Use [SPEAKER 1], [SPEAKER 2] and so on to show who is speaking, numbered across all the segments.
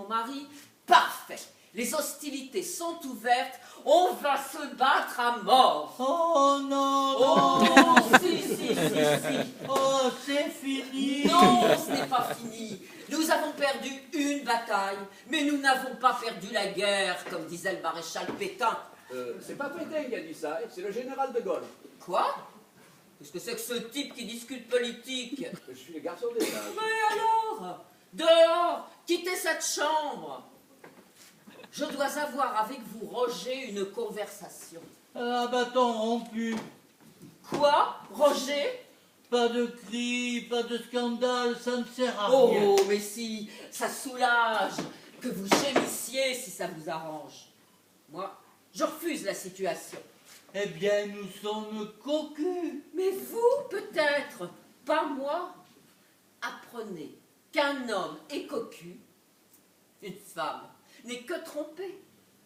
[SPEAKER 1] mon mari, parfait. Les hostilités sont ouvertes, on va se battre à mort.
[SPEAKER 2] Oh non,
[SPEAKER 1] Oh,
[SPEAKER 2] non.
[SPEAKER 1] si.
[SPEAKER 2] Oh, c'est fini.
[SPEAKER 1] Non, ce n'est pas fini. Nous avons perdu une bataille, mais nous n'avons pas perdu la guerre, comme disait le maréchal Pétain.
[SPEAKER 3] C'est pas Pétain qui a dit ça, c'est le général de Gaulle.
[SPEAKER 1] Quoi? Qu'est-ce que c'est que ce type qui discute politique?
[SPEAKER 3] Je suis le garçon des âges.
[SPEAKER 1] Mais alors? Dehors! Quittez cette chambre! Je dois avoir avec vous, Roger, une conversation.
[SPEAKER 2] Un bâton rompu.
[SPEAKER 1] Quoi? Roger?
[SPEAKER 2] Pas de cris, pas de scandale, ça ne sert à rien.
[SPEAKER 1] Oh, mais si, ça soulage que vous gémissiez si ça vous arrange. Moi, je refuse la situation.
[SPEAKER 2] Eh bien, nous sommes cocus.
[SPEAKER 1] Mais vous, peut-être, pas moi. Apprenez qu'un homme est cocu, une femme n'est que trompée.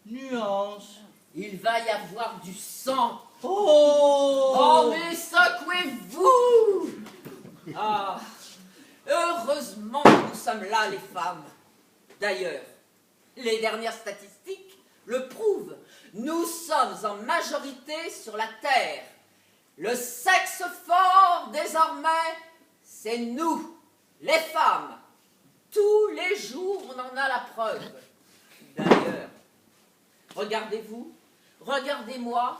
[SPEAKER 2] Nuance.
[SPEAKER 1] Il va y avoir du sang.
[SPEAKER 2] Oh,
[SPEAKER 1] Oh, mais secouez-vous! Ah, heureusement que nous sommes là, les femmes. D'ailleurs, les dernières statistiques le prouvent. Nous sommes en majorité sur la Terre. Le sexe fort, désormais, c'est nous, les femmes. Tous les jours, on en a la preuve. D'ailleurs, regardez-vous, regardez-moi,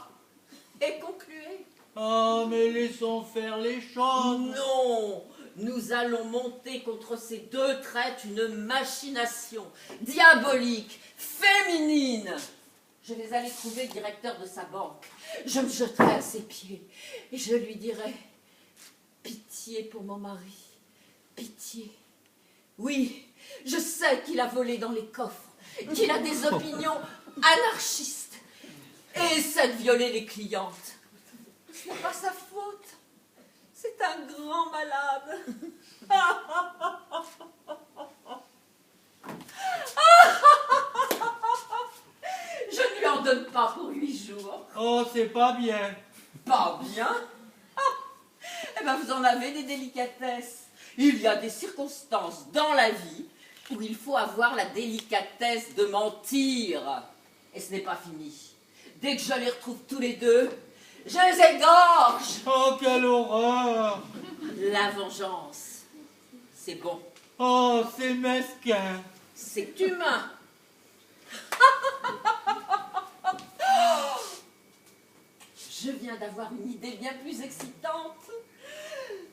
[SPEAKER 1] et concluez.
[SPEAKER 2] Oh, mais laissons faire les choses.
[SPEAKER 1] Non, nous allons monter contre ces deux traites une machination diabolique, féminine. Je vais aller trouver le directeur de sa banque. Je me jetterai à ses pieds et je lui dirai « Pitié pour mon mari, pitié. Oui, je sais qu'il a volé dans les coffres, qu'il a des opinions anarchistes et essaie de violer les clientes. Ce n'est pas sa faute. C'est un grand malade. Je ne lui en donne pas pour 8 jours.
[SPEAKER 2] Oh, c'est pas bien.
[SPEAKER 1] Pas bien. Eh bien, vous en avez des délicatesses. Il y a des circonstances dans la vie où il faut avoir la délicatesse de mentir. Et ce n'est pas fini. Dès que je les retrouve tous les deux, je les égorge.
[SPEAKER 2] Oh, quelle horreur.
[SPEAKER 1] La vengeance, c'est bon.
[SPEAKER 2] Oh, c'est mesquin.
[SPEAKER 1] C'est humain. Je viens d'avoir une idée bien plus excitante.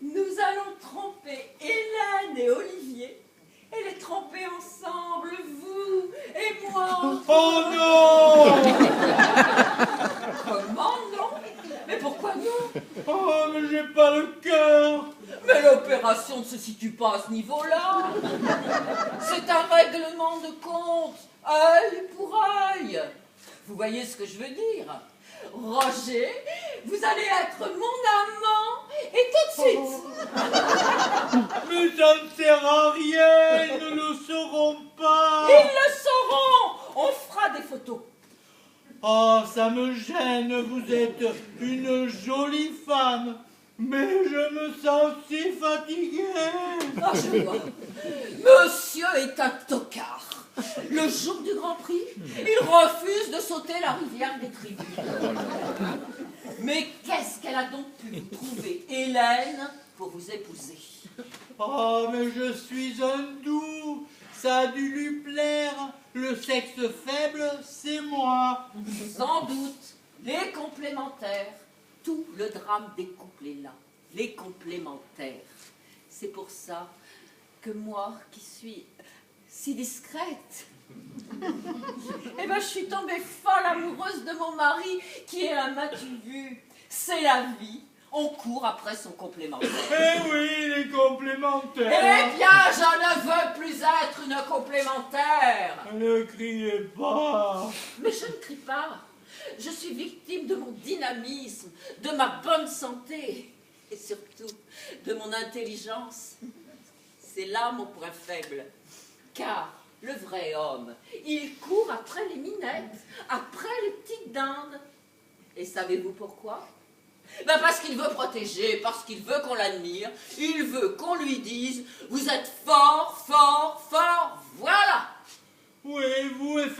[SPEAKER 1] Nous allons tremper Hélène et Olivier et les tremper ensemble, vous et moi.
[SPEAKER 2] Oh non.
[SPEAKER 1] Comment non? Mais pourquoi non?
[SPEAKER 2] Oh, mais j'ai pas le cœur.
[SPEAKER 1] Mais l'opération ne se situe pas à ce niveau-là. C'est un règlement de compte, œil pour œil. Vous voyez ce que je veux dire? Roger, vous allez être mon amant et tout de suite.
[SPEAKER 2] Mais ça ne sert à rien, ils ne le sauront pas.
[SPEAKER 1] Ils le sauront. On fera des photos.
[SPEAKER 2] Oh, ça me gêne, vous êtes une jolie femme, mais je me sens si fatigué.
[SPEAKER 1] Ah, je vois. Monsieur est un tocard. Le jour du Grand Prix, il refuse de sauter la rivière des Tribunes. Mais qu'est-ce qu'elle a donc pu vous trouver, Hélène, pour vous épouser?
[SPEAKER 2] Oh, mais je suis un doux, ça a dû lui plaire. Le sexe faible, c'est moi.
[SPEAKER 1] Sans doute, les complémentaires. Tout le drame des couples est là. Les complémentaires. C'est pour ça que moi, qui suis si discrète, eh ben, je suis tombée folle amoureuse de mon mari, qui est un m'as-tu vu. C'est la vie. On court après son complémentaire.
[SPEAKER 2] Eh oui, les complémentaires.
[SPEAKER 1] Eh bien, je ne veux plus être une complémentaire.
[SPEAKER 2] Ne criez pas.
[SPEAKER 1] Mais je ne crie pas. Je suis victime de mon dynamisme, de ma bonne santé et surtout de mon intelligence. C'est là mon point faible. Car le vrai homme, il court après les minettes, après les petites dindes. Et savez-vous pourquoi? Ben parce qu'il veut protéger, parce qu'il veut qu'on l'admire, il veut qu'on lui dise « Vous êtes fort, fort, fort, voilà !»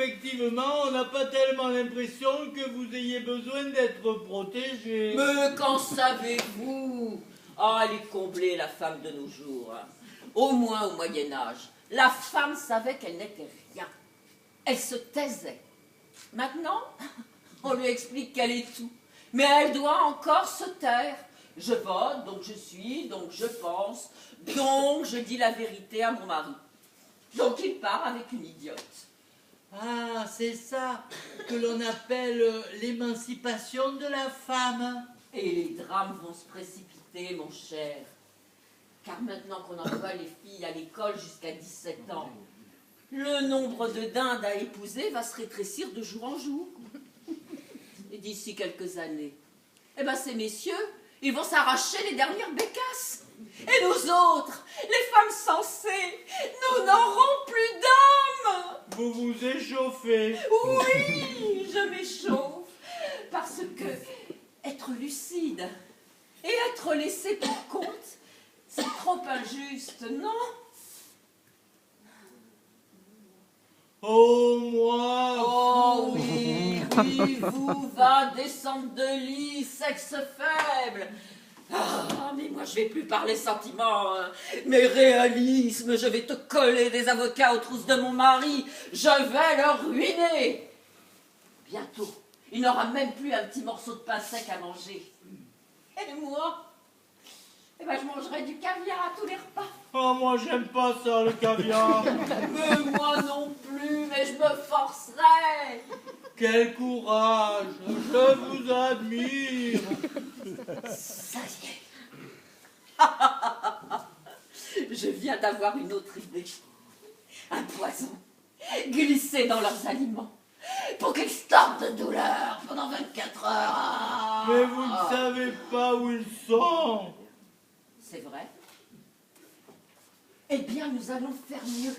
[SPEAKER 2] effectivement, on n'a pas tellement l'impression que vous ayez besoin d'être protégé.
[SPEAKER 1] Mais qu'en savez-vous? Ah, elle est comblée, la femme de nos jours. Hein. Au moins au Moyen-Âge, la femme savait qu'elle n'était rien. Elle se taisait. Maintenant, on lui explique qu'elle est tout. Mais elle doit encore se taire. Je vote, donc je suis, donc je pense, donc je dis la vérité à mon mari. Donc il part avec une idiote.
[SPEAKER 2] Ah, c'est ça que l'on appelle l'émancipation de la femme.
[SPEAKER 1] Et les drames vont se précipiter, mon cher. Car maintenant qu'on envoie les filles à l'école jusqu'à 17 ans, le nombre de dindes à épouser va se rétrécir de jour en jour. Et d'ici quelques années, eh ben ces messieurs, ils vont s'arracher les dernières bécasses. Et nous autres, les femmes sensées, nous n'aurons plus d'hommes.
[SPEAKER 2] Vous vous échauffez.
[SPEAKER 1] Oui, je m'échauffe. Parce que être lucide et être laissé pour compte, c'est trop injuste, non?
[SPEAKER 2] Oh, moi.
[SPEAKER 1] Oh oui, oui, vous va descendre de lit, sexe faible. Ah, mais moi je vais plus parler sentiments, hein. Mais réalisme, je vais te coller des avocats aux trousses de mon mari, je vais le ruiner. Bientôt, il n'aura même plus un petit morceau de pain sec à manger. Et moi, eh ben, je mangerai du caviar à tous les repas.
[SPEAKER 2] Oh, moi, j'aime pas ça, le caviar.
[SPEAKER 1] Mais moi non plus, mais je me forcerai.
[SPEAKER 2] Quel courage. Je vous admire.
[SPEAKER 1] Ça y est. Je viens d'avoir une autre idée. Un poison glissé dans leurs aliments pour qu'ils sortent de douleur pendant 24 heures. Ah.
[SPEAKER 2] Mais vous ne savez pas où ils sont.
[SPEAKER 1] C'est vrai. Eh bien, nous allons faire mieux.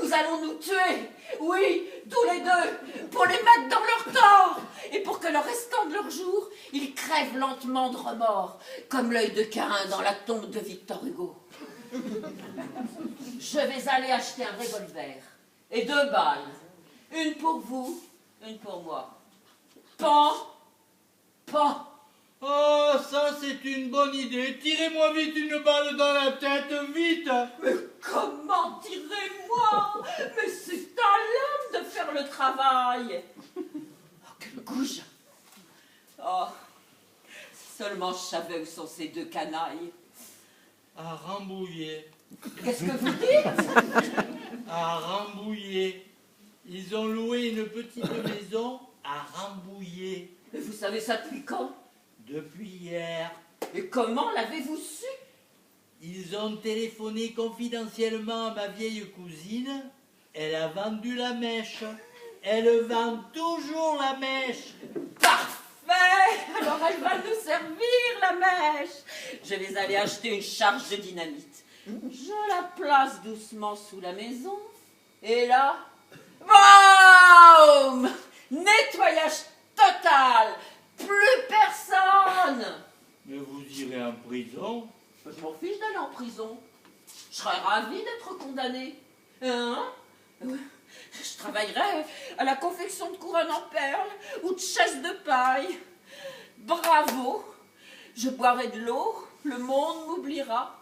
[SPEAKER 1] Nous allons nous tuer, oui, tous les deux, pour les mettre dans leur tort, et pour que le restant de leur jour, ils crèvent lentement de remords, comme l'œil de Caïn dans la tombe de Victor Hugo. Je vais aller acheter un revolver, et 2 balles, une pour vous, une pour moi. Pan, pan.
[SPEAKER 2] Oh, ça, c'est une bonne idée. Tirez-moi vite une balle dans la tête, vite.
[SPEAKER 1] Mais comment tirez-moi? Mais c'est à l'homme de faire le travail. Oh, quelle gouge. Oh, seulement je savais où sont ces 2 canailles.
[SPEAKER 2] À Rambouillet.
[SPEAKER 1] Qu'est-ce que vous dites?
[SPEAKER 2] À Rambouillet. Ils ont loué une petite maison à Rambouillet.
[SPEAKER 1] Mais vous savez ça depuis quand?
[SPEAKER 2] Depuis hier.
[SPEAKER 1] Et comment l'avez-vous su?
[SPEAKER 2] Ils ont téléphoné confidentiellement à ma vieille cousine. Elle a vendu la mèche. Elle vend toujours la mèche.
[SPEAKER 1] Parfait! Alors elle va nous servir la mèche. Je vais aller acheter une charge de dynamite. Je la place doucement sous la maison. Et là, boum! Nettoyage total! Plus personne!
[SPEAKER 2] Mais vous irez en prison.
[SPEAKER 1] Je m'en fiche d'aller en prison. Je serais ravie d'être condamnée. Hein? Je travaillerais à la confection de couronnes en perles ou de chaises de paille. Bravo! Je boirai de l'eau, le monde m'oubliera.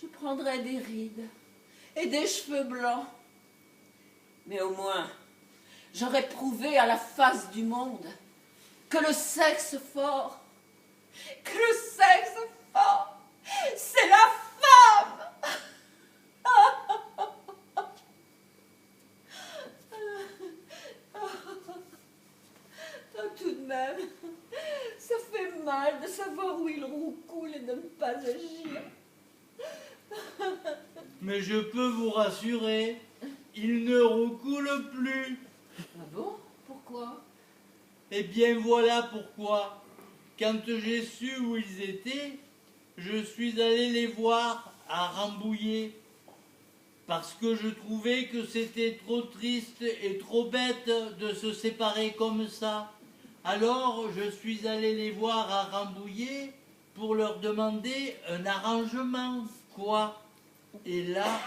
[SPEAKER 1] Je prendrai des rides et des cheveux blancs. Mais au moins, j'aurais prouvé à la face du monde que le sexe fort, c'est la femme. Oh, tout de même, ça fait mal de savoir où il roucoule et de ne pas agir.
[SPEAKER 2] Mais je peux vous rassurer, il ne roucoule plus.
[SPEAKER 1] Ah bon? Pourquoi?
[SPEAKER 2] Eh bien voilà pourquoi. Quand j'ai su où ils étaient, je suis allé les voir à Rambouillet. Parce que je trouvais que c'était trop triste et trop bête de se séparer comme ça. Alors je suis allé les voir à Rambouillet pour leur demander un arrangement, quoi. Et là,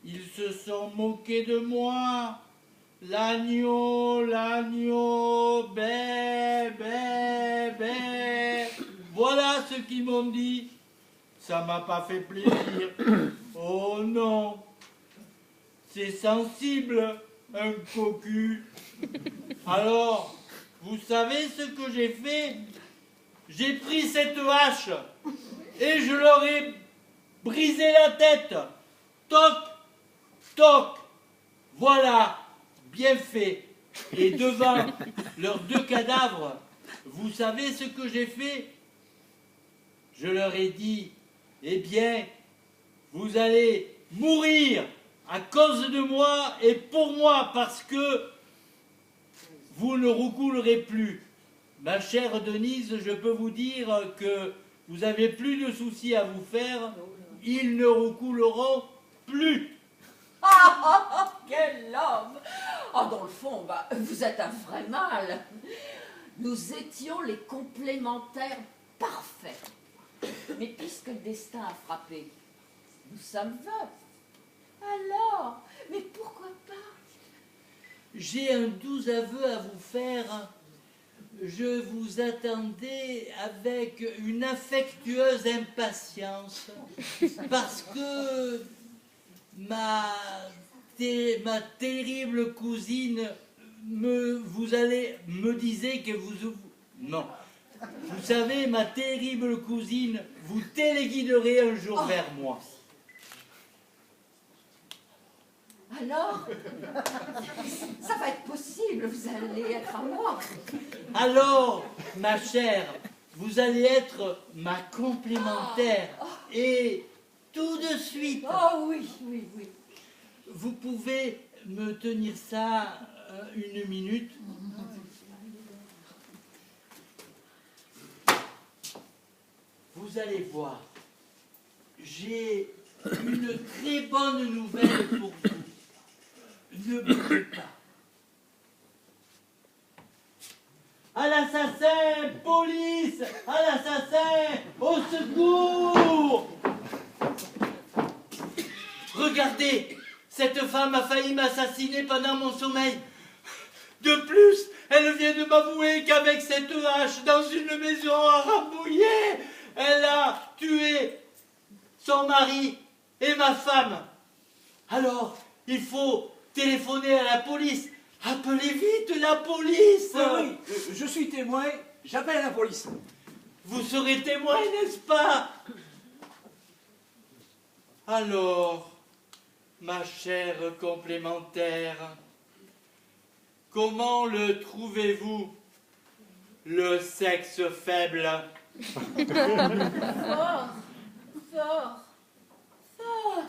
[SPEAKER 2] ils se sont moqués de moi. L'agneau, l'agneau, bé, bé, bé. Voilà ce qu'ils m'ont dit. Ça m'a pas fait plaisir. Oh non. C'est sensible, un cocu. Alors, vous savez ce que j'ai fait? J'ai pris cette hache et je leur ai brisé la tête. Toc, toc. Voilà, bien fait. Et devant leurs deux cadavres, vous savez ce que j'ai fait? Je leur ai dit, eh bien, vous allez mourir à cause de moi et pour moi, parce que vous ne roucoulerez plus. Ma chère Denise, je peux vous dire que vous n'avez plus de soucis à vous faire. Ils ne roucouleront plus.
[SPEAKER 1] Quel homme! Ah, dans le fond, vous êtes un vrai mâle. Nous étions les complémentaires parfaits. Mais puisque le destin a frappé, nous sommes veufs. Alors, mais pourquoi pas?
[SPEAKER 2] J'ai un doux aveu à vous faire. Je vous attendais avec une affectueuse impatience parce que ma terrible cousine vous allez me disait que vous... Non. Vous savez, ma terrible cousine vous téléguiderait un jour vers moi.
[SPEAKER 1] Alors, ça va être possible, vous allez être à moi.
[SPEAKER 2] Alors, ma chère, vous allez être ma complémentaire. Et tout de suite,
[SPEAKER 1] Oh oui, oui, oui.
[SPEAKER 2] vous pouvez me tenir ça une minute. Vous allez voir, j'ai une très bonne nouvelle pour vous. Ne bougez pas. À l'assassin, police! À l'assassin, au secours! Regardez, cette femme a failli m'assassiner pendant mon sommeil. De plus, elle vient de m'avouer qu'avec cette hache dans une maison à Rambouillet, elle a tué son mari et ma femme. Alors, il faut téléphoner à la police. Appelez vite la police.
[SPEAKER 3] Oui, je suis témoin, j'appelle la police.
[SPEAKER 2] Vous serez témoin, n'est-ce pas? Alors, ma chère complémentaire, comment le trouvez-vous, le sexe faible?
[SPEAKER 1] Fort, fort, fort.